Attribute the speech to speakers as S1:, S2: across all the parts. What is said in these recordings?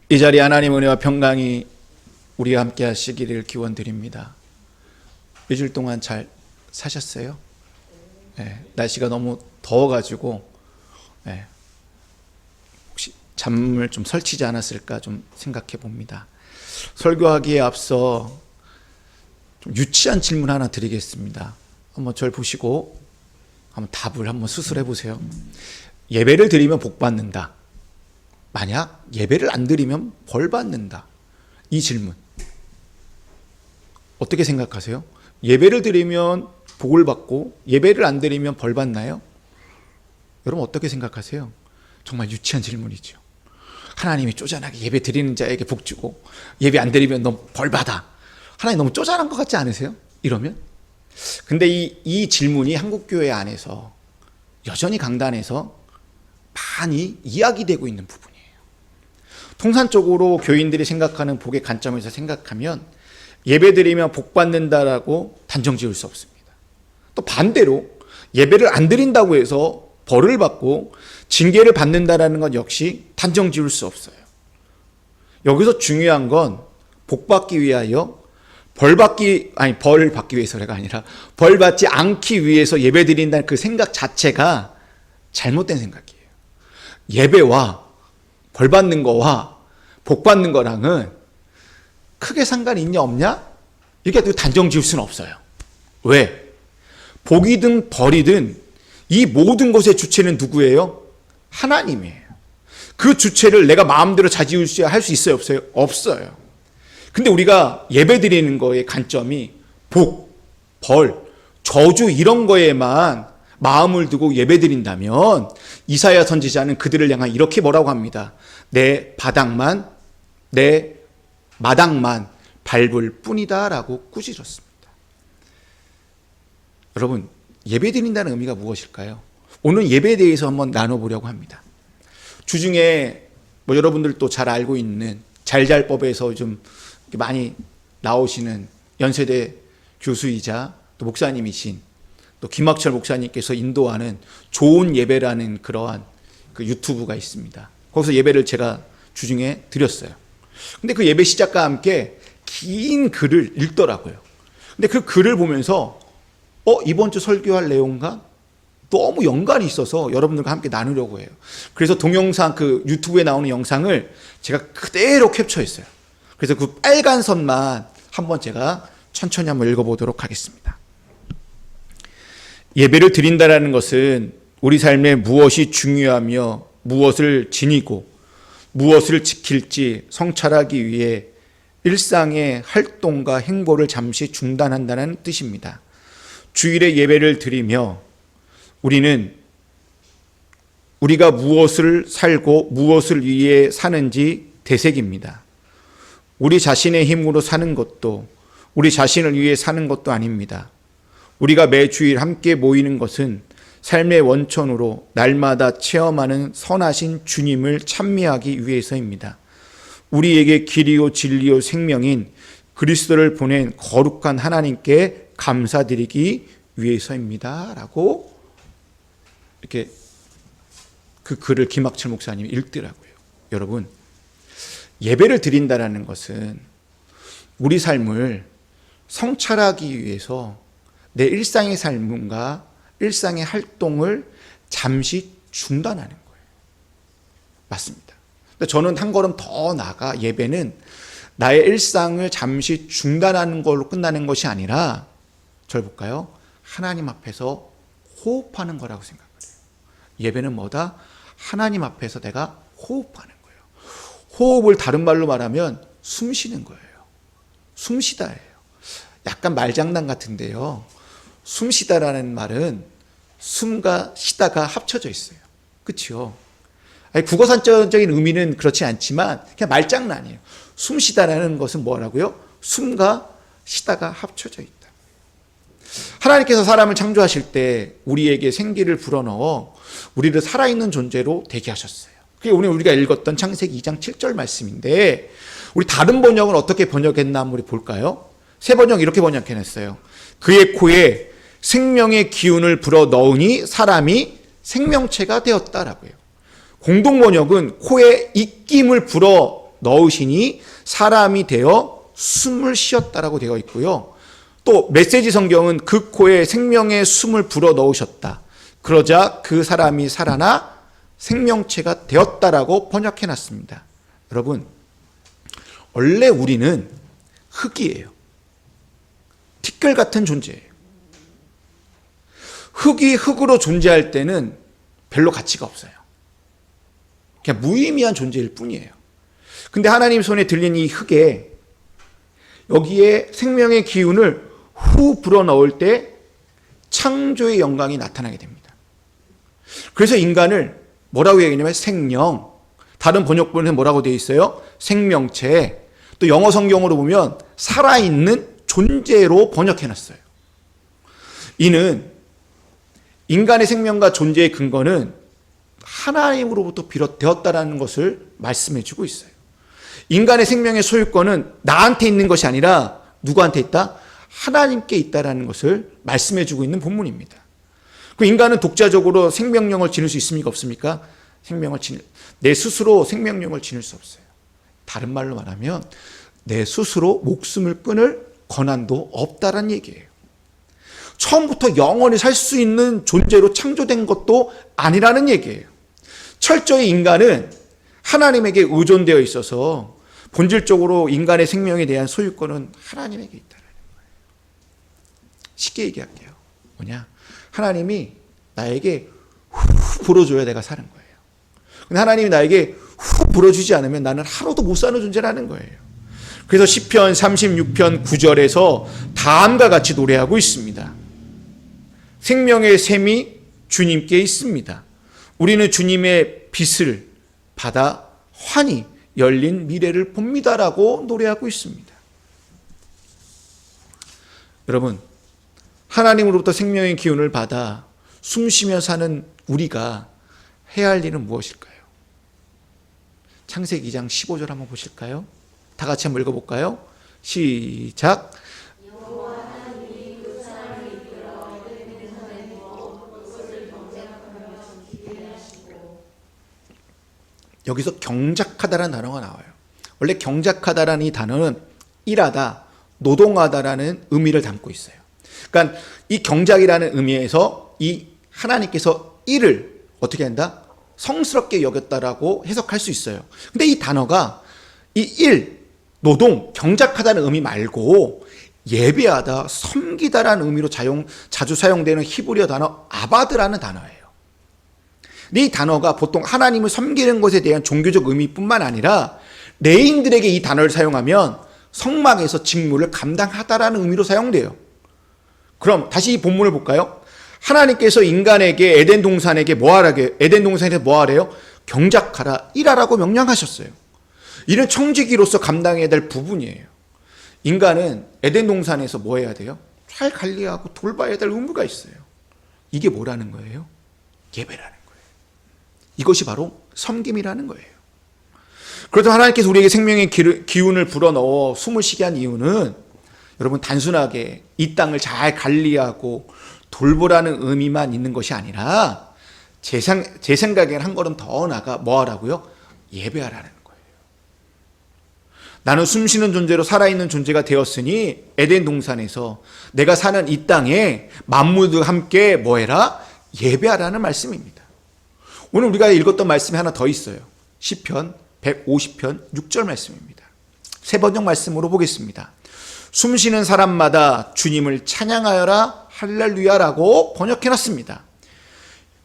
S1: 이 자리에 하나님 은혜와 평강이 우리와 함께 하시기를 기원드립니다. 일주일 동안 잘 사셨어요? 네, 날씨가 너무 더워가지고 혹시 잠을 좀 설치지 않았을까 좀 생각해 봅니다. 설교하기에 앞서 좀 유치한 질문 하나 드리겠습니다. 한번 저를 보시고 한번 답을 한번 수술해 보세요. 예배를 드리면 복 받는다. 만약 예배를 안 드리면 벌 받는다. 이 질문 어떻게 생각하세요? 예배를 드리면 복을 받고 예배를 안 드리면 벌 받나요? 여러분 어떻게 생각하세요? 정말 유치한 질문이죠. 하나님이 쪼잔하게 예배 드리는 자에게 복 주고 예배 안 드리면 너 벌 받아. 하나님 너무 쪼잔한 것 같지 않으세요? 이러면? 근데 이 질문이 한국교회 안에서 여전히 강단에서 많이 이야기되고 있는 부분이에요. 통산적으로 교인들이 생각하는 복의 관점에서 생각하면 예배드리면 복 받는다라고 단정 지을 수 없습니다. 또 반대로 예배를 안 드린다고 해서 벌을 받고 징계를 받는다라는 것 역시 단정 지을 수 없어요. 여기서 중요한 건 복 받기 위하여 벌 받기 위해서가 아니라 벌 받지 않기 위해서 예배 드린다는 그 생각 자체가 잘못된 생각이에요. 예배와 벌 받는 거와 복 받는 거랑은 크게 상관이 있냐 없냐? 이렇게 단정 지을 수는 없어요. 왜? 복이든 벌이든 이 모든 것의 주체는 누구예요? 하나님이에요. 그 주체를 내가 마음대로 할 수 있어요? 없어요? 없어요. 근데 우리가 예배 드리는 거의 관점이 복, 벌, 저주 이런 거에만 마음을 두고 예배 드린다면 이사야 선지자는 그들을 향한 이렇게 뭐라고 합니다. 내 마당만 밟을 뿐이다 라고 꾸짖었습니다. 여러분 예배 드린다는 의미가 무엇일까요? 오늘 예배에 대해서 한번 나눠보려고 합니다. 주중에 여러분들도 잘 알고 있는 잘잘법에서 좀 많이 나오시는 연세대 교수이자 또 목사님이신 또 김학철 목사님께서 인도하는 좋은 예배라는 그러한 그 유튜브가 있습니다. 거기서 예배를 제가 주중에 드렸어요. 근데 그 예배 시작과 함께 긴 글을 읽더라고요. 근데 그 글을 보면서 이번 주 설교할 내용과 너무 연관이 있어서 여러분들과 함께 나누려고 해요. 그래서 동영상 그 유튜브에 나오는 영상을 제가 그대로 캡처했어요. 그래서 그 빨간 선만 한번 제가 천천히 한번 읽어보도록 하겠습니다. 예배를 드린다라는 것은 우리 삶에 무엇이 중요하며 무엇을 지니고 무엇을 지킬지 성찰하기 위해 일상의 활동과 행보를 잠시 중단한다는 뜻입니다. 주일에 예배를 드리며 우리가 무엇을 살고 무엇을 위해 사는지 되새깁니다. 우리 자신의 힘으로 사는 것도 우리 자신을 위해 사는 것도 아닙니다. 우리가 매주일 함께 모이는 것은 삶의 원천으로 날마다 체험하는 선하신 주님을 찬미하기 위해서입니다. 우리에게 길이요 진리요 생명인 그리스도를 보낸 거룩한 하나님께 감사드리기 위해서입니다. 라고 이렇게 그 글을 김학철 목사님이 읽더라고요. 여러분 예배를 드린다라는 것은 우리 삶을 성찰하기 위해서 내 일상의 삶과 일상의 활동을 잠시 중단하는 거예요. 맞습니다. 근데 저는 한 걸음 더 나아가 예배는 나의 일상을 잠시 중단하는 걸로 끝나는 것이 아니라 저를 볼까요? 하나님 앞에서 호흡하는 거라고 생각을 해요. 예배는 뭐다? 하나님 앞에서 내가 호흡하는 거예요. 호흡을 다른 말로 말하면 숨 쉬는 거예요. 숨 쉬다예요. 약간 말장난 같은데요. 숨 쉬다라는 말은 숨과 쉬다가 합쳐져 있어요. 그렇죠? 국어산적인 의미는 그렇지 않지만 그냥 말장난이에요. 숨 쉬다라는 것은 뭐라고요? 숨과 쉬다가 합쳐져 있다. 하나님께서 사람을 창조하실 때 우리에게 생기를 불어넣어 우리를 살아있는 존재로 되게 하셨어요. 그게 오늘 우리가 읽었던 창세기 2장 7절 말씀인데 우리 다른 번역은 어떻게 번역했나 한번 우리 볼까요? 새 번역 이렇게 번역해냈어요. 그의 코에 생명의 기운을 불어 넣으니 사람이 생명체가 되었다라고요. 공동 번역은 코에 입김을 불어 넣으시니 사람이 되어 숨을 쉬었다라고 되어 있고요. 또 메시지 성경은 그 코에 생명의 숨을 불어 넣으셨다. 그러자 그 사람이 살아나 생명체가 되었다라고 번역해 놨습니다. 여러분, 원래 우리는 흙이에요. 티끌 같은 존재예요. 흙이 흙으로 존재할 때는 별로 가치가 없어요. 그냥 무의미한 존재일 뿐이에요. 근데 하나님 손에 들린 이 흙에 여기에 생명의 기운을 후 불어넣을 때 창조의 영광이 나타나게 됩니다. 그래서 인간을 뭐라고 얘기하냐면 생령, 다른 번역본에는 뭐라고 되어 있어요? 생명체, 또 영어 성경으로 보면 살아있는 존재로 번역해놨어요. 이는 인간의 생명과 존재의 근거는 하나님으로부터 비롯되었다라는 것을 말씀해주고 있어요. 인간의 생명의 소유권은 나한테 있는 것이 아니라 누구한테 있다? 하나님께 있다라는 것을 말씀해주고 있는 본문입니다. 그 인간은 독자적으로 생명력을 지닐 수 있습니까? 없습니까? 내 스스로 생명력을 지닐 수 없어요. 다른 말로 말하면 내 스스로 목숨을 끊을 권한도 없다라는 얘기예요. 처음부터 영원히 살 수 있는 존재로 창조된 것도 아니라는 얘기예요. 철저히 인간은 하나님에게 의존되어 있어서 본질적으로 인간의 생명에 대한 소유권은 하나님에게 있다는 거예요. 쉽게 얘기할게요. 뭐냐? 하나님이 나에게 후 불어줘야 내가 사는 거예요. 근데 하나님이 나에게 후 불어주지 않으면 나는 하루도 못 사는 존재라는 거예요. 그래서 시편 36편 9절에서 다음과 같이 노래하고 있습니다. 생명의 샘이 주님께 있습니다. 우리는 주님의 빛을 받아 환히 열린 미래를 봅니다라고 노래하고 있습니다. 여러분, 하나님으로부터 생명의 기운을 받아 숨쉬며 사는 우리가 해야 할 일은 무엇일까요? 창세기 2장 15절 한번 보실까요? 다 같이 한번 읽어볼까요? 시작. 여기서 경작하다라는 단어가 나와요. 원래 경작하다라는 이 단어는 일하다, 노동하다라는 의미를 담고 있어요. 그러니까 이 경작이라는 의미에서 이 하나님께서 일을 어떻게 한다? 성스럽게 여겼다라고 해석할 수 있어요. 근데 이 단어가 이 일, 노동, 경작하다는 의미 말고 예배하다, 섬기다라는 의미로 자주 사용되는 히브리어 단어 아바드라는 단어예요. 근데 이 단어가 보통 하나님을 섬기는 것에 대한 종교적 의미뿐만 아니라 레인들에게 이 단어를 사용하면 성막에서 직무를 감당하다라는 의미로 사용돼요. 그럼 다시 이 본문을 볼까요? 하나님께서 인간에게 에덴 동산에서 뭐 하래요? 경작하라, 일하라고 명령하셨어요. 이는 청지기로서 감당해야 될 부분이에요. 인간은 에덴 동산에서 뭐 해야 돼요? 잘 관리하고 돌봐야 될 의무가 있어요. 이게 뭐라는 거예요? 예배라는 거예요. 이것이 바로 섬김이라는 거예요. 그래서 하나님께서 우리에게 생명의 기운을 불어넣어 숨을 쉬게 한 이유는 여러분 단순하게 이 땅을 잘 관리하고 돌보라는 의미만 있는 것이 아니라 제 생각에는 한 걸음 더 나아가 뭐 하라고요? 예배하라는 거예요. 나는 숨쉬는 존재로 살아있는 존재가 되었으니 에덴 동산에서 내가 사는 이 땅에 만물과 함께 뭐 해라? 예배하라는 말씀입니다. 오늘 우리가 읽었던 말씀이 하나 더 있어요. 시편 150편 6절 말씀입니다. 새 번역 말씀으로 보겠습니다. 숨쉬는 사람마다 주님을 찬양하여라 할렐루야라고 번역해놨습니다.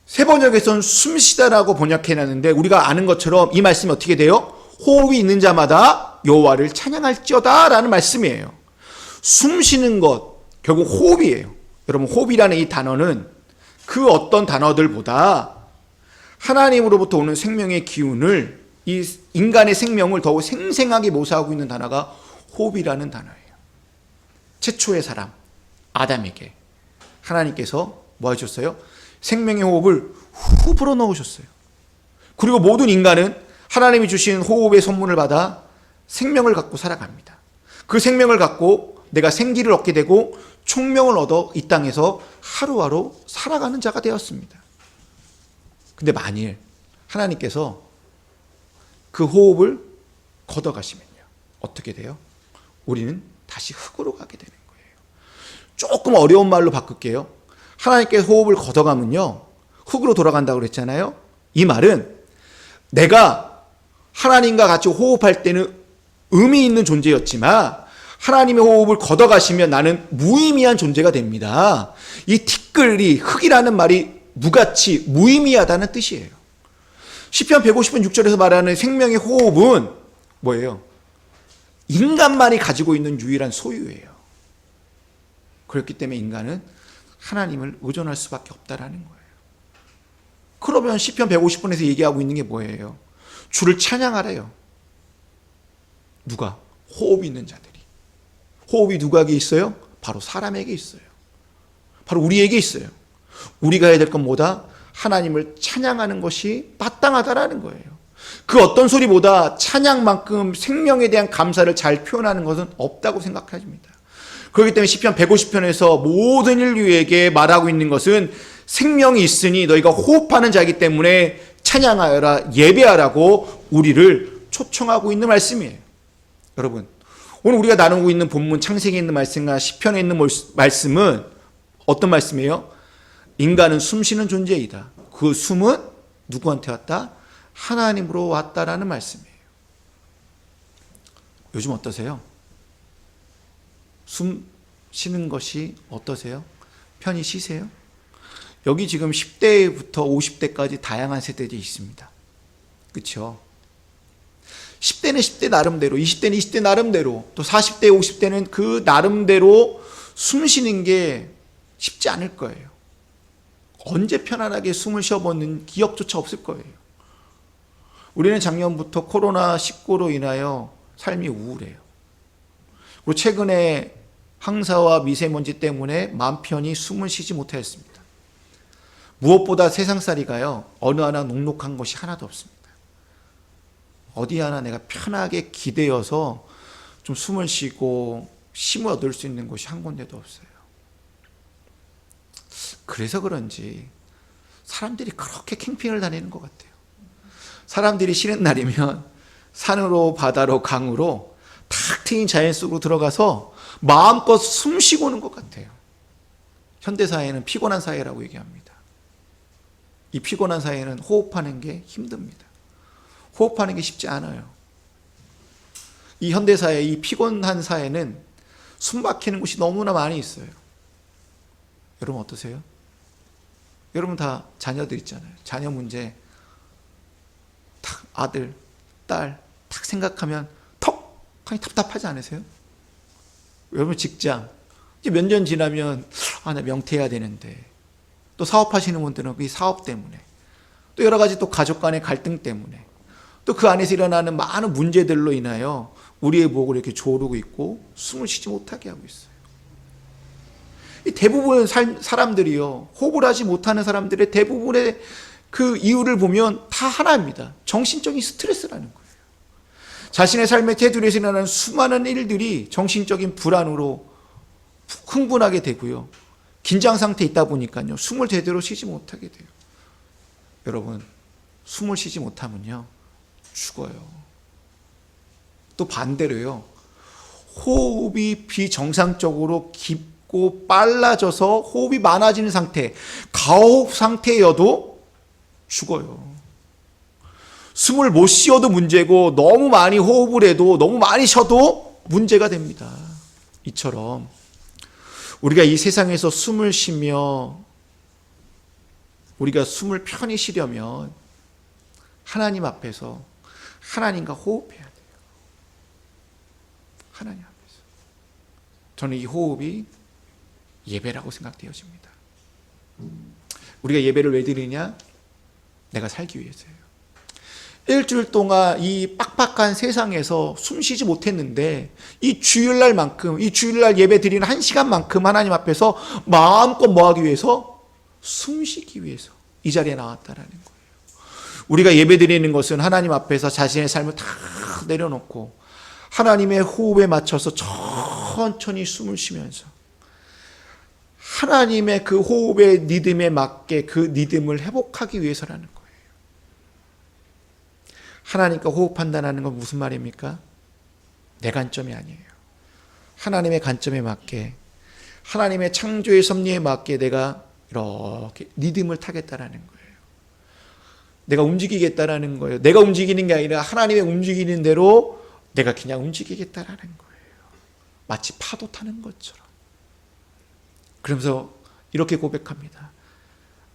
S1: 새 번역에서는 숨쉬다라고 번역해놨는데 우리가 아는 것처럼 이 말씀이 어떻게 돼요? 호흡이 있는 자마다 여호와를 찬양할지어다 라는 말씀이에요. 숨쉬는 것 결국 호흡이에요. 여러분 호흡이라는 이 단어는 그 어떤 단어들보다 하나님으로부터 오는 생명의 기운을 이 인간의 생명을 더욱 생생하게 묘사하고 있는 단어가 호흡이라는 단어예요. 최초의 사람 아담에게 하나님께서 뭐 하셨어요? 생명의 호흡을 후 불어넣으셨어요. 그리고 모든 인간은 하나님이 주신 호흡의 선물을 받아 생명을 갖고 살아갑니다. 그 생명을 갖고 내가 생기를 얻게 되고 총명을 얻어 이 땅에서 하루하루 살아가는 자가 되었습니다. 근데 만일 하나님께서 그 호흡을 걷어가시면요. 어떻게 돼요? 우리는 다시 흙으로 가게 되는 거예요. 조금 어려운 말로 바꿀게요. 하나님께 호흡을 걷어가면요. 흙으로 돌아간다고 그랬잖아요. 이 말은 내가 하나님과 같이 호흡할 때는 의미 있는 존재였지만 하나님의 호흡을 걷어가시면 나는 무의미한 존재가 됩니다. 이 티끌이 흙이라는 말이 무가치, 무의미하다는 뜻이에요. 시편 150편 6절에서 말하는 생명의 호흡은 뭐예요? 인간만이 가지고 있는 유일한 소유예요. 그렇기 때문에 인간은 하나님을 의존할 수밖에 없다라는 거예요. 그러면 시편 150편에서 얘기하고 있는 게 뭐예요? 주를 찬양하래요. 누가? 호흡이 있는 자들이. 호흡이 누구에게 있어요? 바로 사람에게 있어요. 바로 우리에게 있어요. 우리가 해야 될 건 뭐다? 하나님을 찬양하는 것이 마땅하다라는 거예요. 그 어떤 소리보다 찬양만큼 생명에 대한 감사를 잘 표현하는 것은 없다고 생각합니다. 그렇기 때문에 시편 150편에서 모든 인류에게 말하고 있는 것은 생명이 있으니 너희가 호흡하는 자이기 때문에 찬양하여라, 예배하라고 우리를 초청하고 있는 말씀이에요. 여러분, 오늘 우리가 나누고 있는 본문 창세기에 있는 말씀과 시편에 있는 말씀은 어떤 말씀이에요? 인간은 숨쉬는 존재이다. 그 숨은 누구한테 왔다? 하나님으로 왔다라는 말씀이에요. 요즘 어떠세요? 숨 쉬는 것이 어떠세요? 편히 쉬세요? 여기 지금 10대부터 50대까지 다양한 세대들이 있습니다. 그렇죠? 10대는 10대 나름대로, 20대는 20대 나름대로, 또 40대, 50대는 그 나름대로 숨 쉬는 게 쉽지 않을 거예요. 언제 편안하게 숨을 쉬어보는 기억조차 없을 거예요. 우리는 작년부터 코로나19로 인하여 삶이 우울해요. 그리고 최근에 황사와 미세먼지 때문에 마음 편히 숨을 쉬지 못하였습니다. 무엇보다 세상살이가요, 어느 하나 녹록한 것이 하나도 없습니다. 어디 하나 내가 편하게 기대어서 좀 숨을 쉬고 쉼을 얻을 수 있는 곳이 한 군데도 없어요. 그래서 그런지 사람들이 그렇게 캠핑을 다니는 것 같아요. 사람들이 쉬는 날이면 산으로, 바다로, 강으로 탁 트인 자연 속으로 들어가서 마음껏 숨 쉬고 오는 것 같아요. 현대사회는 피곤한 사회라고 얘기합니다. 이 피곤한 사회는 호흡하는 게 힘듭니다. 호흡하는 게 쉽지 않아요. 이 현대사회, 이 피곤한 사회는 숨 막히는 곳이 너무나 많이 있어요. 여러분 어떠세요? 여러분 다 자녀들 있잖아요. 자녀 문제 탁 아들, 딸 탁 생각하면 턱 하니 답답하지 않으세요? 여러분 직장 이제 몇 년 지나면 나 명퇴해야 되는데, 또 사업하시는 분들은 이 사업 때문에, 또 여러 가지 또 가족 간의 갈등 때문에, 또 그 안에서 일어나는 많은 문제들로 인하여 우리의 목을 이렇게 조르고 있고 숨을 쉬지 못하게 하고 있어요. 이 대부분의 사람들이요, 호흡을 하지 못하는 사람들의 대부분의 그 이유를 보면 다 하나입니다. 정신적인 스트레스라는 거예요. 자신의 삶의 테두리에서 일어나는 수많은 일들이 정신적인 불안으로 흥분하게 되고요, 긴장 상태에 있다 보니까요, 숨을 제대로 쉬지 못하게 돼요. 여러분, 숨을 쉬지 못하면요 죽어요. 또 반대로요, 호흡이 비정상적으로 깊고 빨라져서 호흡이 많아지는 상태, 가호흡 상태여도 죽어요. 숨을 못 쉬어도 문제고, 너무 많이 호흡을 해도, 너무 많이 쉬어도 문제가 됩니다. 이처럼 우리가 이 세상에서 숨을 쉬며 우리가 숨을 편히 쉬려면 하나님 앞에서 하나님과 호흡해야 돼요. 하나님 앞에서. 저는 이 호흡이 예배라고 생각되어집니다. 우리가 예배를 왜 드리냐? 내가 살기 위해서예요. 일주일 동안 이 빡빡한 세상에서 숨 쉬지 못했는데, 이 주일날만큼, 이 주일날 예배 드리는 1시간만큼 하나님 앞에서 마음껏 뭐하기 위해서? 숨 쉬기 위해서 이 자리에 나왔다라는 거예요. 우리가 예배 드리는 것은 하나님 앞에서 자신의 삶을 다 내려놓고 하나님의 호흡에 맞춰서 천천히 숨을 쉬면서 하나님의 그 호흡의 리듬에 맞게 그 리듬을 회복하기 위해서라는 거예요. 하나님과 호흡한다는 건 무슨 말입니까? 내 관점이 아니에요. 하나님의 관점에 맞게, 하나님의 창조의 섭리에 맞게 내가 이렇게 리듬을 타겠다라는 거예요. 내가 움직이겠다라는 거예요. 내가 움직이는 게 아니라 하나님의 움직이는 대로 내가 그냥 움직이겠다라는 거예요. 마치 파도 타는 것처럼. 그러면서 이렇게 고백합니다.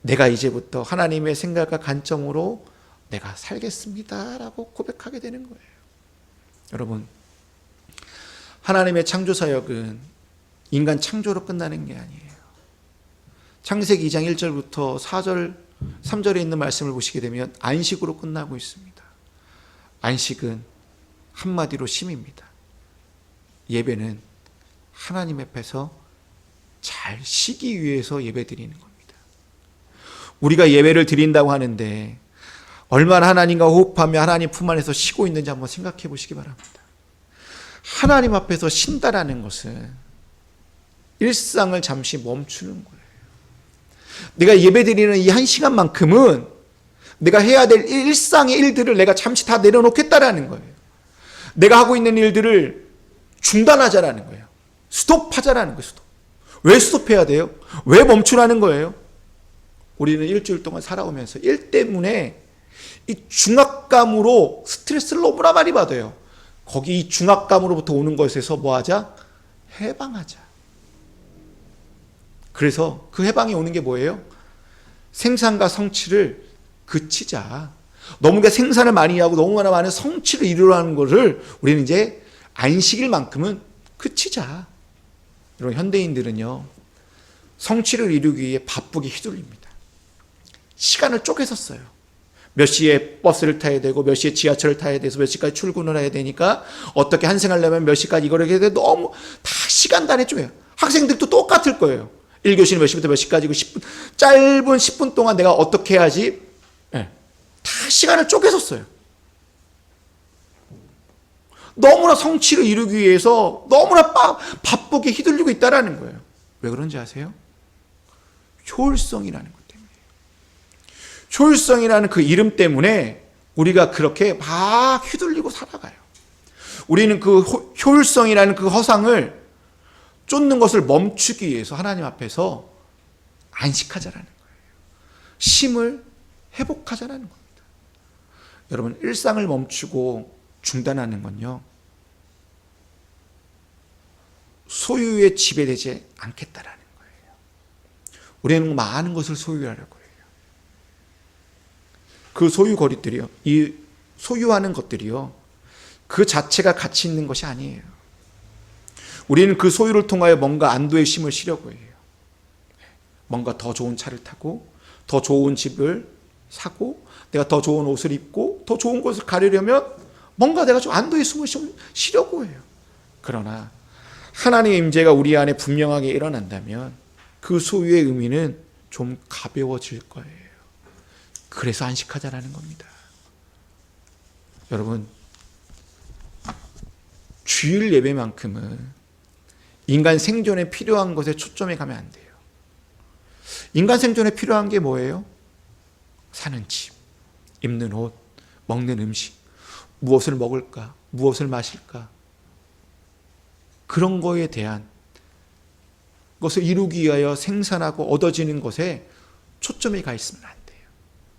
S1: 내가 이제부터 하나님의 생각과 관점으로 내가 살겠습니다 라고 고백하게 되는 거예요. 여러분, 하나님의 창조 사역은 인간 창조로 끝나는 게 아니에요. 창세기 2장 1절부터 4절, 3절에 있는 말씀을 보시게 되면 안식으로 끝나고 있습니다. 안식은 한마디로 쉼입니다. 예배는 하나님 앞에서 잘 쉬기 위해서 예배 드리는 겁니다. 우리가 예배를 드린다고 하는데 얼마나 하나님과 호흡하며 하나님 품 안에서 쉬고 있는지 한번 생각해 보시기 바랍니다. 하나님 앞에서 쉰다라는 것은 일상을 잠시 멈추는 거예요. 내가 예배드리는 이 한 시간만큼은 내가 해야 될 일상의 일들을 내가 잠시 다 내려놓겠다라는 거예요. 내가 하고 있는 일들을 중단하자라는 거예요. 스톱하자라는 거예요. 스톱. 왜 스톱해야 돼요? 왜 멈추라는 거예요? 우리는 일주일 동안 살아오면서 일 때문에 이 중압감으로 스트레스를 너무나 많이 받아요. 거기 이 중압감으로부터 오는 것에서 뭐 하자? 해방하자. 그래서 그 해방이 오는 게 뭐예요? 생산과 성취를 그치자. 너무나 생산을 많이 하고 너무나 많은 성취를 이루려는 것을 우리는 이제 안식일만큼은 그치자. 이런 현대인들은요, 성취를 이루기 위해 바쁘게 휘둘립니다. 시간을 쪼개서 써요. 몇 시에 버스를 타야 되고 몇 시에 지하철을 타야 돼서 몇 시까지 출근을 해야 되니까 어떻게 한생하려면 몇 시까지 이걸 해야 돼. 너무 다 시간 단에 쪼개요. 학생들도 똑같을 거예요. 1교시는 몇 시부터 몇 시까지고 10분, 짧은 10분 동안 내가 어떻게 해야지? 네. 다 시간을 쪼개서 써요. 너무나 성취를 이루기 위해서 너무나 바쁘게 휘둘리고 있다는 거예요. 왜 그런지 아세요? 효율성이라는 것 때문에. 효율성이라는 그 이름 때문에 우리가 그렇게 막 휘둘리고 살아가요. 우리는 그 효율성이라는 그 허상을 쫓는 것을 멈추기 위해서 하나님 앞에서 안식하자라는 거예요. 쉼을 회복하자라는 겁니다. 여러분, 일상을 멈추고 중단하는 건요, 소유에 지배되지 않겠다라는 거예요. 우리는 많은 것을 소유하려고 해요. 그 소유거리들이요, 이 소유하는 것들이요, 그 자체가 가치 있는 것이 아니에요. 우리는 그 소유를 통하여 뭔가 안도의 쉼을 쉬려고 해요. 뭔가 더 좋은 차를 타고 더 좋은 집을 사고 내가 더 좋은 옷을 입고 더 좋은 곳을 가려면 뭔가 내가 좀 안도의 숨을 쉬려고 해요. 그러나 하나님의 임재가 우리 안에 분명하게 일어난다면 그 소유의 의미는 좀 가벼워질 거예요. 그래서 안식하자라는 겁니다. 여러분, 주일 예배만큼은 인간 생존에 필요한 것에 초점이 가면 안 돼요. 인간 생존에 필요한 게 뭐예요? 사는 집, 입는 옷, 먹는 음식, 무엇을 먹을까, 무엇을 마실까, 그런 거에 대한 것을 이루기 위하여 생산하고 얻어지는 것에 초점이 가 있으면 안 돼요.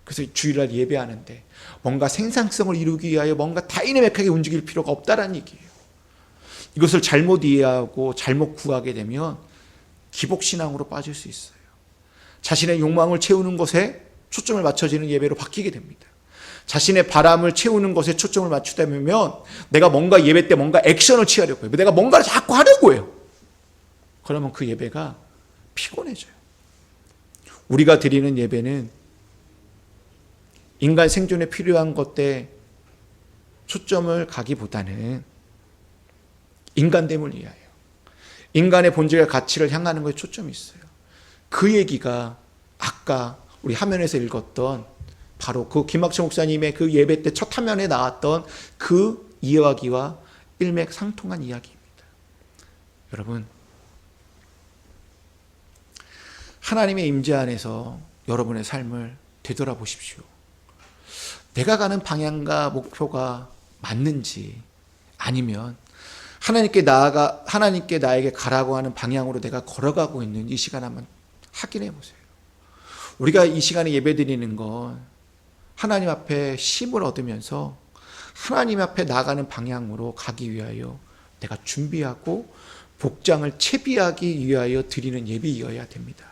S1: 그래서 주일날 예배하는데 뭔가 생산성을 이루기 위하여 뭔가 다이내믹하게 움직일 필요가 없다라는 얘기예요. 이것을 잘못 이해하고 잘못 구하게 되면 기복신앙으로 빠질 수 있어요. 자신의 욕망을 채우는 것에 초점을 맞춰지는 예배로 바뀌게 됩니다. 자신의 바람을 채우는 것에 초점을 맞추다 보면 내가 뭔가 예배 때 뭔가 액션을 취하려고 해요. 내가 뭔가를 자꾸 하려고 해요. 그러면 그 예배가 피곤해져요. 우리가 드리는 예배는 인간 생존에 필요한 것에 초점을 가기보다는 인간됨을 위하여 인간의 본질과 가치를 향하는 것에 초점이 있어요. 그 얘기가 아까 우리 화면에서 읽었던 바로 그 김학철 목사님의 그 예배 때 첫 화면에 나왔던 그 이야기와 일맥상통한 이야기입니다. 여러분, 하나님의 임재 안에서 여러분의 삶을 되돌아보십시오. 내가 가는 방향과 목표가 맞는지, 아니면 하나님께 나에게 가라고 하는 방향으로 내가 걸어가고 있는 이 시간 한번 확인해 보세요. 우리가 이 시간에 예배드리는 건 하나님 앞에 힘을 얻으면서 하나님 앞에 나가는 방향으로 가기 위하여 내가 준비하고 복장을 채비하기 위하여 드리는 예배이어야 됩니다.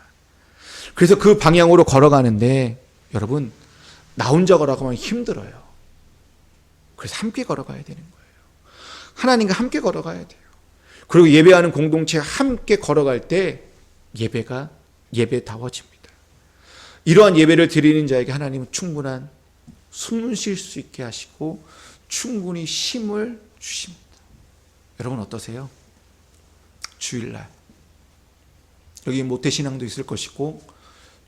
S1: 그래서 그 방향으로 걸어가는데 여러분, 나 혼자 걸어가면 힘들어요. 그래서 함께 걸어가야 되는 거예요. 하나님과 함께 걸어가야 돼요. 그리고 예배하는 공동체와 함께 걸어갈 때 예배가 예배다워집니다. 이러한 예배를 드리는 자에게 하나님은 충분한 숨을 쉴 수 있게 하시고 충분히 힘을 주십니다. 여러분 어떠세요? 주일날 여기 모태신앙도 있을 것이고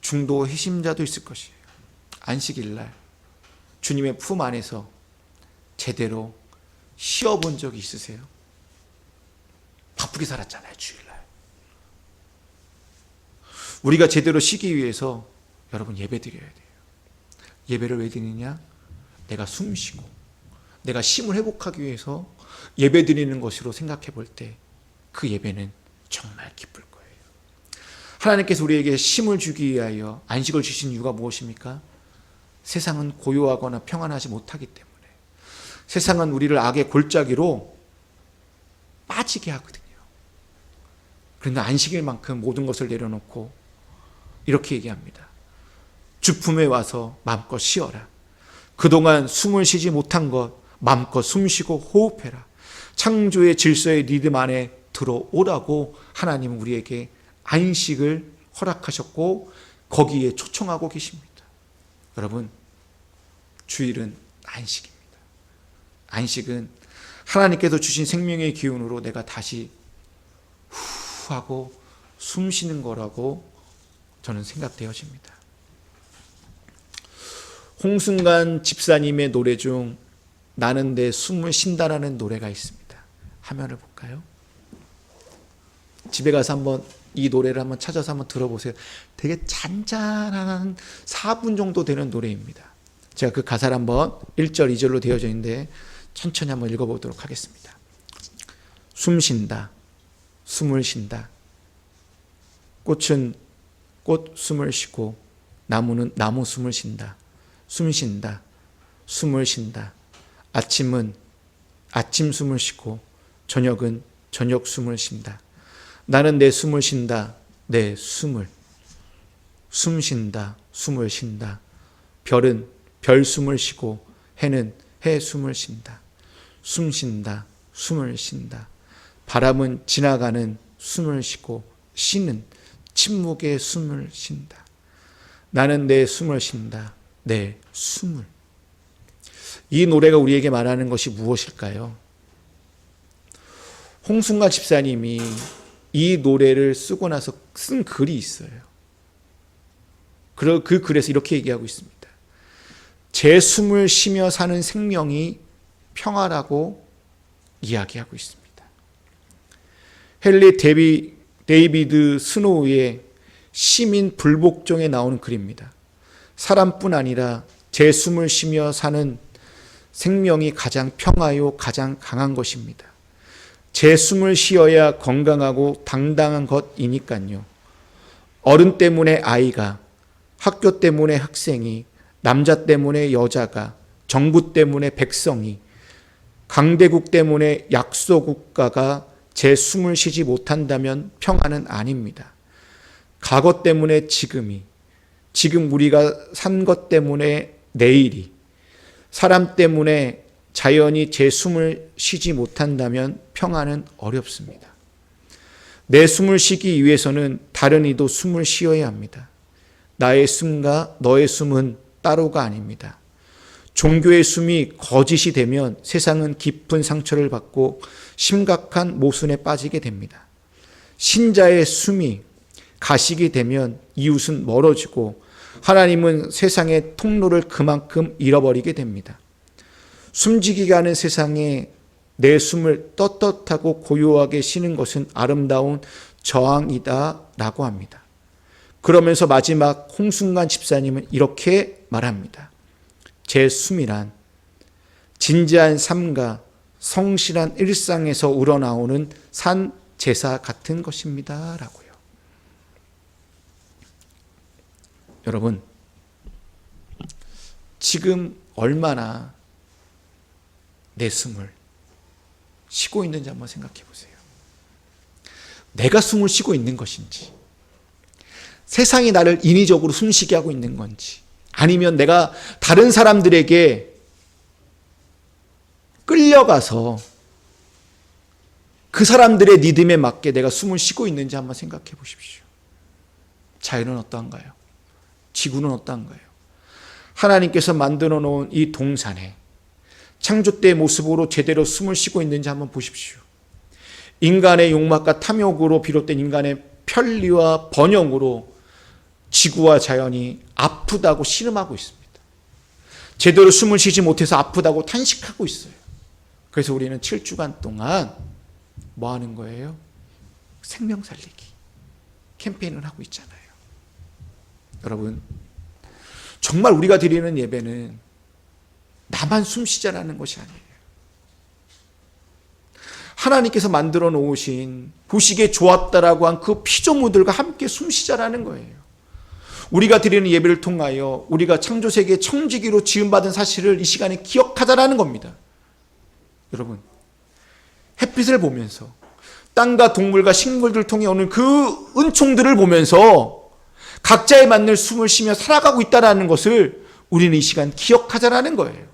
S1: 중도 회심자도 있을 것이에요. 안식일날 주님의 품 안에서 제대로 쉬어본 적이 있으세요? 바쁘게 살았잖아요, 주일날. 우리가 제대로 쉬기 위해서 여러분 예배 드려야 돼요. 예배를 왜 드리느냐? 내가 숨 쉬고 내가 힘을 회복하기 위해서 예배 드리는 것으로 생각해 볼 때 그 예배는 정말 기쁠 거예요. 하나님께서 우리에게 힘을 주기 위하여 안식을 주신 이유가 무엇입니까? 세상은 고요하거나 평안하지 못하기 때문에, 세상은 우리를 악의 골짜기로 빠지게 하거든요. 그런데 안식일만큼 모든 것을 내려놓고 이렇게 얘기합니다. 주품에 와서 마음껏 쉬어라. 그동안 숨을 쉬지 못한 것 마음껏 숨쉬고 호흡해라. 창조의 질서의 리듬 안에 들어오라고 하나님은 우리에게 안식을 허락하셨고 거기에 초청하고 계십니다. 여러분, 주일은 안식입니다. 안식은 하나님께서 주신 생명의 기운으로 내가 다시 후 하고 숨 쉬는 거라고 저는 생각되어집니다. 홍순관 집사님의 노래 중 나는 내 숨을 쉰다라는 노래가 있습니다. 화면을 볼까요? 집에 가서 한번 이 노래를 한번 찾아서 한번 들어보세요. 되게 잔잔한 4분 정도 되는 노래입니다. 제가 그 가사를 한번 1절, 2절로 되어져 있는데 천천히 한번 읽어보도록 하겠습니다. 숨 쉰다. 숨을 쉰다. 꽃은 꽃 숨을 쉬고 나무는 나무 숨을 쉰다. 숨 쉰다. 숨을 쉰다. 아침은 아침 숨을 쉬고 저녁은 저녁 숨을 쉰다. 나는 내 숨을 쉰다. 내 숨을. 숨 쉰다. 숨을 쉰다. 별은 별 숨을 쉬고 해는 해 숨을 쉰다. 숨 쉰다. 숨을 쉰다. 바람은 지나가는 숨을 쉬고 쉬는 침묵의 숨을 쉰다. 나는 내 숨을 쉰다. 내 숨을. 이 노래가 우리에게 말하는 것이 무엇일까요? 홍순관 집사님이 이 노래를 쓰고 나서 쓴 글이 있어요. 그 글에서 이렇게 얘기하고 있습니다. 제 숨을 쉬며 사는 생명이 평화라고 이야기하고 있습니다. 헨리 데이비드 스노우의 시민 불복종에 나오는 글입니다. 사람뿐 아니라 제 숨을 쉬며 사는 생명이 가장 평화요 가장 강한 것입니다. 제 숨을 쉬어야 건강하고 당당한 것이니까요. 어른 때문에 아이가, 학교 때문에 학생이, 남자 때문에 여자가, 정부 때문에 백성이, 강대국 때문에 약소국가가 제 숨을 쉬지 못한다면 평화는 아닙니다. 과거 때문에 지금이, 지금 우리가 산 것 때문에 내일이, 사람 때문에 자연이 제 숨을 쉬지 못한다면 평화는 어렵습니다. 내 숨을 쉬기 위해서는 다른 이도 숨을 쉬어야 합니다. 나의 숨과 너의 숨은 따로가 아닙니다. 종교의 숨이 거짓이 되면 세상은 깊은 상처를 받고 심각한 모순에 빠지게 됩니다. 신자의 숨이 가식이 되면 이웃은 멀어지고 하나님은 세상의 통로를 그만큼 잃어버리게 됩니다. 숨지기가 하는 세상에 내 숨을 떳떳하고 고요하게 쉬는 것은 아름다운 저항이다라고 합니다. 그러면서 마지막 홍순관 집사님은 이렇게 말합니다. 제 숨이란 진지한 삶과 성실한 일상에서 우러나오는 산 제사 같은 것입니다. 라고요. 여러분, 지금 얼마나 내 숨을 쉬고 있는지 한번 생각해 보세요. 내가 숨을 쉬고 있는 것인지, 세상이 나를 인위적으로 숨쉬게 하고 있는 건지, 아니면 내가 다른 사람들에게 끌려가서 그 사람들의 리듬에 맞게 내가 숨을 쉬고 있는지 한번 생각해 보십시오. 자연은 어떠한가요? 지구는 어떠한가요? 하나님께서 만들어 놓은 이 동산에 창조 때의 모습으로 제대로 숨을 쉬고 있는지 한번 보십시오. 인간의 욕망과 탐욕으로 비롯된 인간의 편리와 번영으로 지구와 자연이 아프다고 씨름하고 있습니다. 제대로 숨을 쉬지 못해서 아프다고 탄식하고 있어요. 그래서 우리는 7주간 동안 뭐 하는 거예요? 생명 살리기 캠페인을 하고 있잖아요. 여러분, 정말 우리가 드리는 예배는 나만 숨 쉬자라는 것이 아니에요. 하나님께서 만들어 놓으신 보시기에 좋았다라고 한 그 피조물들과 함께 숨 쉬자라는 거예요. 우리가 드리는 예배를 통하여 우리가 창조세계의 청지기로 지음받은 사실을 이 시간에 기억하자라는 겁니다. 여러분, 햇빛을 보면서 땅과 동물과 식물들을 통해 오는 그 은총들을 보면서 각자에 맞는 숨을 쉬며 살아가고 있다는 것을 우리는 이 시간 기억하자라는 거예요.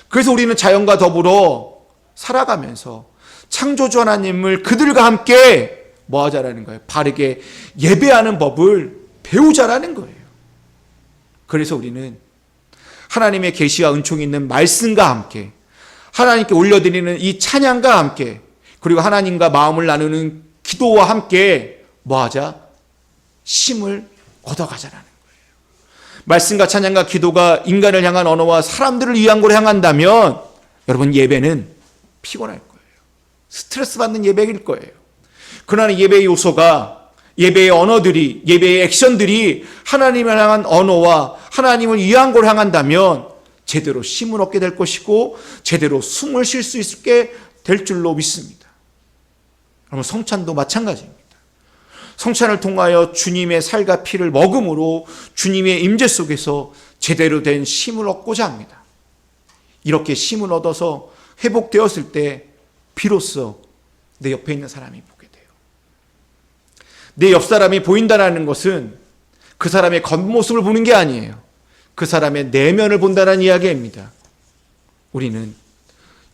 S1: 그래서 우리는 자연과 더불어 살아가면서 창조주 하나님을 그들과 함께 뭐 하자라는 거예요? 바르게 예배하는 법을 배우자라는 거예요. 그래서 우리는 하나님의 계시와 은총이 있는 말씀과 함께 하나님께 올려드리는 이 찬양과 함께 그리고 하나님과 마음을 나누는 기도와 함께 뭐 하자? 쉼을 얻어가자라는 거예요. 말씀과 찬양과 기도가 인간을 향한 언어와 사람들을 위한 걸로 향한다면 여러분, 예배는 피곤할 거예요. 스트레스 받는 예배일 거예요. 그러나 예배의 요소가, 예배의 언어들이, 예배의 액션들이 하나님을 향한 언어와 하나님을 위한 걸 향한다면 제대로 쉼을 얻게 될 것이고 제대로 숨을 쉴 수 있게 될 줄로 믿습니다. 그러면 성찬도 마찬가지입니다. 성찬을 통하여 주님의 살과 피를 먹음으로 주님의 임재 속에서 제대로 된 쉼을 얻고자 합니다. 이렇게 쉼을 얻어서 회복되었을 때 비로소 내 옆에 있는 사람이 보게 돼요. 내 옆 사람이 보인다는 것은 그 사람의 겉모습을 보는 게 아니에요. 그 사람의 내면을 본다는 이야기입니다. 우리는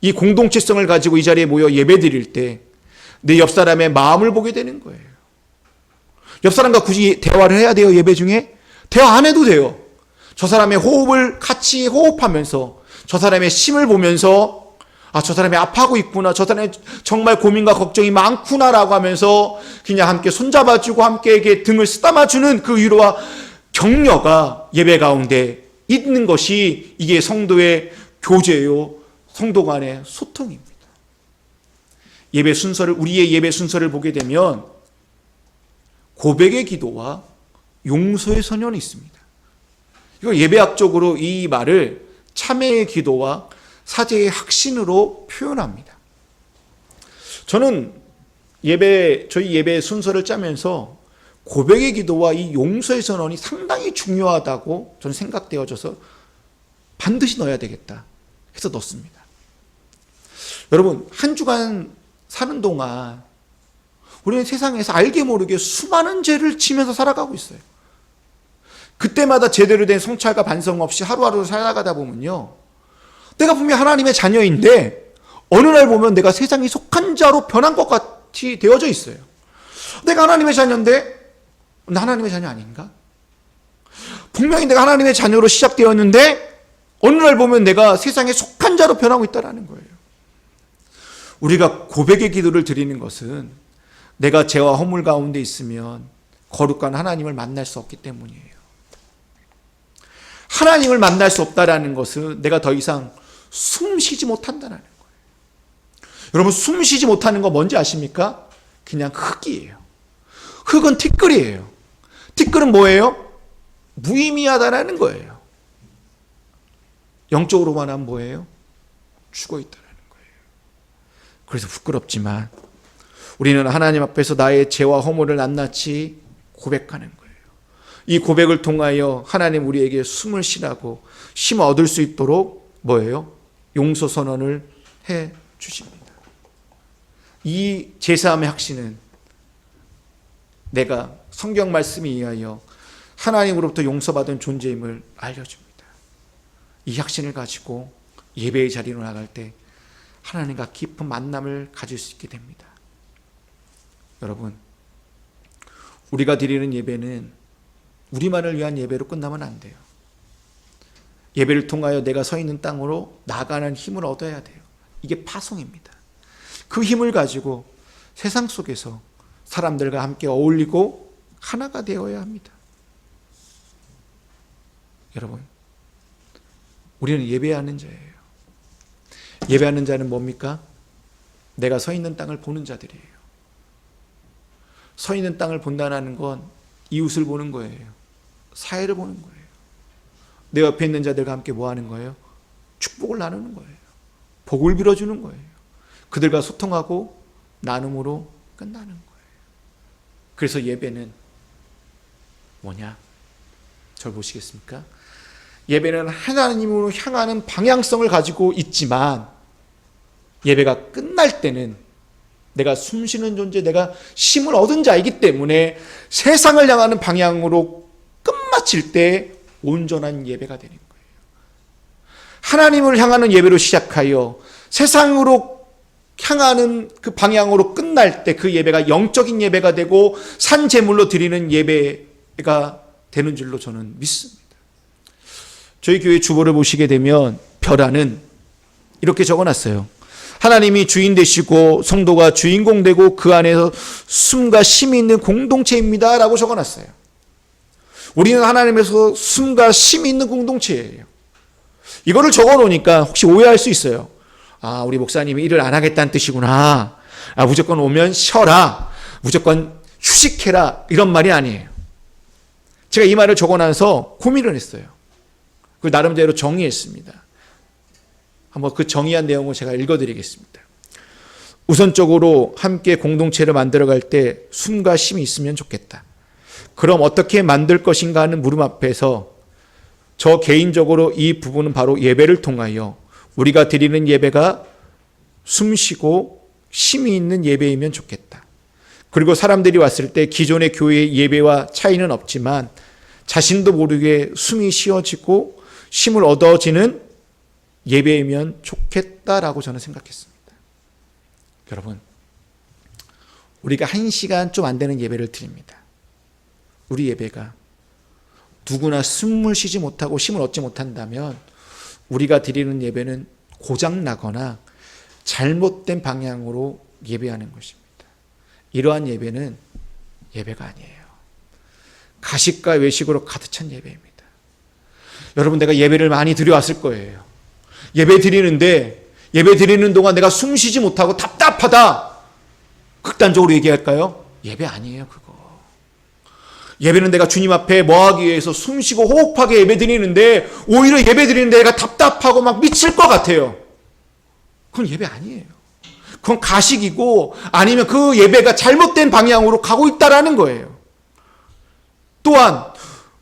S1: 이 공동체성을 가지고 이 자리에 모여 예배드릴 때 내 옆 사람의 마음을 보게 되는 거예요. 옆 사람과 굳이 대화를 해야 돼요, 예배 중에? 대화 안 해도 돼요. 저 사람의 호흡을 같이 호흡하면서 저 사람의 심을 보면서 아, 저 사람이 아파하고 있구나, 저 사람이 정말 고민과 걱정이 많구나라고 하면서 그냥 함께 손잡아주고 함께 등을 쓰다마주는 그 위로와 격려가 예배 가운데 있는 것이 이게 성도의 교제요, 성도 간의 소통입니다. 예배 순서를, 우리의 예배 순서를 보게 되면 고백의 기도와 용서의 선언이 있습니다. 이거 예배학적으로 이 말을 참회의 기도와 사죄의 확신으로 표현합니다. 저는 저희 예배 순서를 짜면서 고백의 기도와 이 용서의 선언이 상당히 중요하다고 저는 생각되어져서 반드시 넣어야 되겠다 해서 넣습니다. 여러분, 한 주간 사는 동안 우리는 세상에서 알게 모르게 수많은 죄를 지면서 살아가고 있어요. 그때마다 제대로 된 성찰과 반성 없이 하루하루 살아가다 보면요, 내가 분명히 하나님의 자녀인데 어느 날 보면 내가 세상에 속한 자로 변한 것 같이 되어져 있어요. 내가 하나님의 자녀인데 나 하나님의 자녀 아닌가? 분명히 내가 하나님의 자녀로 시작되었는데 어느 날 보면 내가 세상에 속한 자로 변하고 있다는 거예요. 우리가 고백의 기도를 드리는 것은 내가 죄와 허물 가운데 있으면 거룩한 하나님을 만날 수 없기 때문이에요. 하나님을 만날 수 없다라는 것은 내가 더 이상 숨 쉬지 못한다는 거예요. 여러분, 숨 쉬지 못하는 거 뭔지 아십니까? 그냥 흙이에요. 흙은 티끌이에요. 티끌은 뭐예요? 무의미하다라는 거예요. 영적으로만 하면 뭐예요? 죽어 있다는 거예요. 그래서 부끄럽지만 우리는 하나님 앞에서 나의 죄와 허물을 낱낱이 고백하는 거예요. 이 고백을 통하여 하나님 우리에게 숨을 쉬라고 쉼을 얻을 수 있도록 뭐예요? 용서 선언을 해 주십니다. 이 제사함의 확신은 내가 성경 말씀에 의하여 하나님으로부터 용서받은 존재임을 알려줍니다. 이 확신을 가지고 예배의 자리로 나갈 때 하나님과 깊은 만남을 가질 수 있게 됩니다. 여러분, 우리가 드리는 예배는 우리만을 위한 예배로 끝나면 안 돼요. 예배를 통하여 내가 서 있는 땅으로 나아가는 힘을 얻어야 돼요. 이게 파송입니다. 그 힘을 가지고 세상 속에서 사람들과 함께 어울리고 하나가 되어야 합니다. 여러분, 우리는 예배하는 자예요. 예배하는 자는 뭡니까? 내가 서 있는 땅을 보는 자들이에요. 서 있는 땅을 본다는 건 이웃을 보는 거예요. 사회를 보는 거예요. 내 옆에 있는 자들과 함께 뭐 하는 거예요? 축복을 나누는 거예요. 복을 빌어주는 거예요. 그들과 소통하고 나눔으로 끝나는 거예요. 그래서 예배는 뭐냐? 절 보시겠습니까? 예배는 하나님으로 향하는 방향성을 가지고 있지만 예배가 끝날 때는 내가 숨쉬는 존재, 내가 쉼을 얻은 자이기 때문에 세상을 향하는 방향으로 끝마칠 때 온전한 예배가 되는 거예요. 하나님을 향하는 예배로 시작하여 세상으로 향하는 그 방향으로 끝날 때 그 예배가 영적인 예배가 되고 산 제물로 드리는 예배가 되는 줄로 저는 믿습니다. 저희 교회 주보를 보시게 되면 벼라는 이렇게 적어놨어요. 하나님이 주인 되시고 성도가 주인공 되고 그 안에서 숨과 쉼이 있는 공동체입니다 라고 적어놨어요. 우리는 하나님에서 숨과 쉼이 있는 공동체예요. 이거를 적어놓으니까 혹시 오해할 수 있어요. 아, 우리 목사님이 일을 안 하겠다는 뜻이구나. 아, 무조건 오면 쉬어라. 무조건 휴식해라. 이런 말이 아니에요. 제가 이 말을 적어놔서 고민을 했어요. 그 나름대로 정의했습니다. 한번 그 정의한 내용을 제가 읽어드리겠습니다. 우선적으로 함께 공동체를 만들어갈 때 숨과 쉼이 있으면 좋겠다. 그럼 어떻게 만들 것인가 하는 물음 앞에서 저 개인적으로 이 부분은 바로 예배를 통하여 우리가 드리는 예배가 숨쉬고 쉼이 있는 예배이면 좋겠다. 그리고 사람들이 왔을 때 기존의 교회의 예배와 차이는 없지만 자신도 모르게 숨이 쉬어지고 쉼을 얻어지는 예배이면 좋겠다라고 저는 생각했습니다. 여러분, 우리가 1시간 좀 안 되는 예배를 드립니다. 우리 예배가 누구나 숨을 쉬지 못하고 쉼을 얻지 못한다면 우리가 드리는 예배는 고장나거나 잘못된 방향으로 예배하는 것입니다. 이러한 예배는 예배가 아니에요. 가식과 외식으로 가득 찬 예배입니다. 여러분, 내가 예배를 많이 드려왔을 거예요. 예배 드리는 동안 내가 숨 쉬지 못하고 답답하다. 극단적으로 얘기할까요? 예배 아니에요, 그거. 예배는 내가 주님 앞에 뭐하기 위해서 숨 쉬고 호흡하게 예배 드리는데 오히려 예배 드리는데 내가 답답하고 막 미칠 것 같아요. 그건 예배 아니에요. 그건 가식이고 아니면 그 예배가 잘못된 방향으로 가고 있다라는 거예요. 또한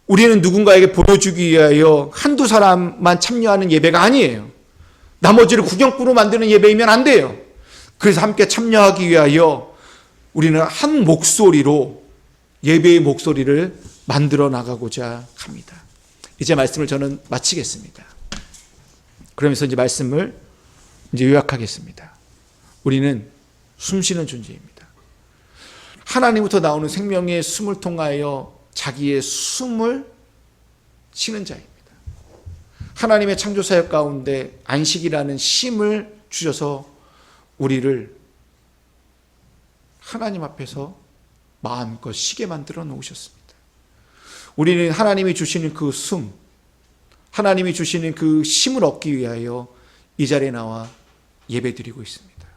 S1: 우리는 누군가에게 보여주기 위하여 한두 사람만 참여하는 예배가 아니에요. 나머지를 구경꾼으로 만드는 예배이면 안 돼요. 그래서 함께 참여하기 위하여 우리는 한 목소리로 예배의 목소리를 만들어 나가고자 합니다. 이제 말씀을 저는 마치겠습니다. 그러면서 이제 말씀을 이제 요약하겠습니다. 우리는 숨쉬는 존재입니다. 하나님부터 나오는 생명의 숨을 통하여 자기의 숨을 쉬는 자입니다. 하나님의 창조사역 가운데 안식이라는 쉼을 주셔서 우리를 하나님 앞에서 마음껏 쉬게 만들어 놓으셨습니다. 우리는 하나님이 주시는 그 숨, 하나님이 주시는 그 쉼을 얻기 위하여 이 자리에 나와 예배드리고 있습니다.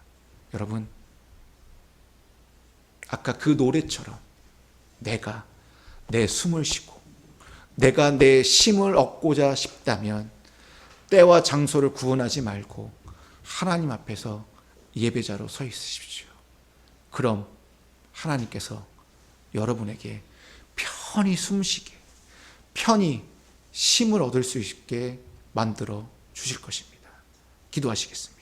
S1: 여러분, 아까 그 노래처럼 내가 내 숨을 쉬고 내가 내 쉼을 얻고자 싶다면 때와 장소를 구분하지 말고 하나님 앞에서 예배자로 서 있으십시오. 그럼 하나님께서 여러분에게 편히 숨쉬게, 편히 쉼을 얻을 수 있게 만들어 주실 것입니다. 기도하시겠습니다.